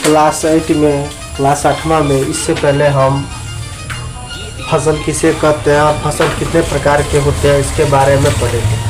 Class 8 में, class 8वां में, इससे पहले हम फसल किसे कहते हैं और फसल कितने प्रकार के होते हैं इसके बारे में पढ़े थे।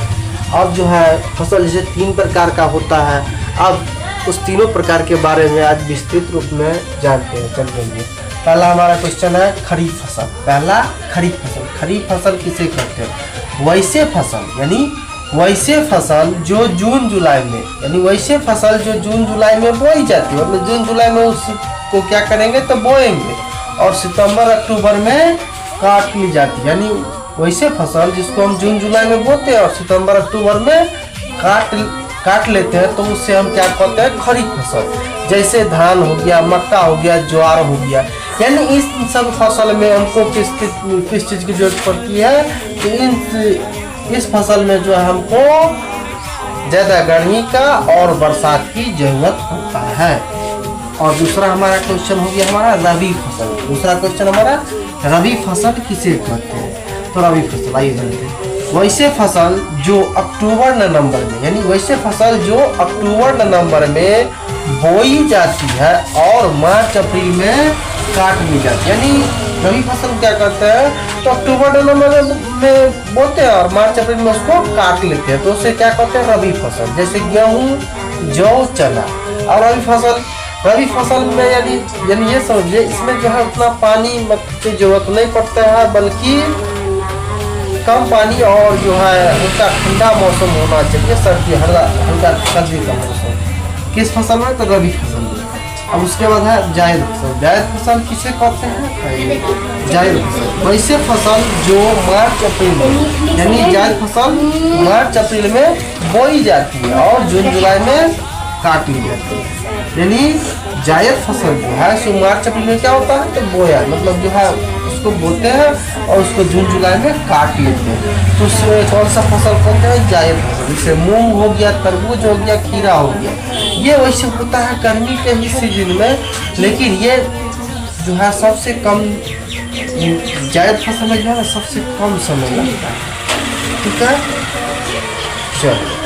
अब जो है फसल जैसे 3 प्रकार का होता है, अब उस तीनों प्रकार के बारे में आज विस्तृत रूप में जानते हैं। चलिए, पहला हमारा क्वेश्चन है खरीफ फसल। पहला खरीफ फसल। खरीफ फसल किसे कहते हैं? वैसे फसल, यानी वैसे फसल जो जून जुलाई में, यानी वैसे फसल जो जून जुलाई में बोई जाती है, मतलब जून जुलाई में उसको क्या करेंगे तो बोएंगे और सितंबर अक्टूबर में काट ली जाती है। यानी वैसे फसल जिसको हम जून जुलाई में बोते हैं और सितंबर अक्टूबर में काट लेते हैं, तो उससे हम क्या कहते हैं? खरीफ फसल। जैसे धान हो गया, मक्का हो गया, ज्वार हो गया। यानी इस सब फसल में हमको किस चीज़ की जरूरत पड़ती है कि इस फसल में जो है हमको ज़्यादा गर्मी का और बरसात की जरूरत होता है। और दूसरा हमारा क्वेश्चन हो गया हमारा रबी फसल। दूसरा क्वेश्चन हमारा रबी फसल किसे कहते हैं? तो रबी फसल आइए जानते हैं। वैसे फसल जो अक्टूबर नवंबर में, यानी वैसे फसल जो अक्टूबर नवंबर में बोई जाती है और मार्च अप्रैल में काट ली जाती है। यानी रबी फसल क्या करते हैं तो अक्टूबर नवंबर में बोते हैं और मार्च अप्रैल में उसको काट लेते हैं, तो उसे क्या कहते हैं? रबी फसल। जैसे गेहूँ, जौ, चना। और रबी फसल में यानी ये समझिए, इसमें जो है उतना पानी की जरूरत नहीं पड़ता है, बल्कि कम पानी और जो है उसका ठंडा मौसम होना चाहिए, सर्दी हल्का सर्दी का मौसम। किस फसल में? तो रबी फसल में। अब उसके बाद है जायद फसल। जायद फसल किसे कहते हैं? जायद फसल वैसे फसल जो मार्च अप्रैल में, यानी जायद फसल मार्च अप्रैल में बोई जाती है और जून जुलाई में काट ली जाती है। यानी जायद फसल जो है सो मार्च अप्रैल में क्या होता है तो बोया, मतलब जो है उसको बोते हैं और उसको जून जुलाई में काट लेते हैं। तो उसमें कौन सा फसल कहते हैं? जायद फसल। जैसे मूंग हो गया, तरबूज हो गया, खीरा हो गया। ये वैसे होता है गर्मी के ही सीजन में, लेकिन ये जो है सबसे कम, जायद फसल में जो है ना सबसे कम समय लगता है। ठीक है, चलो।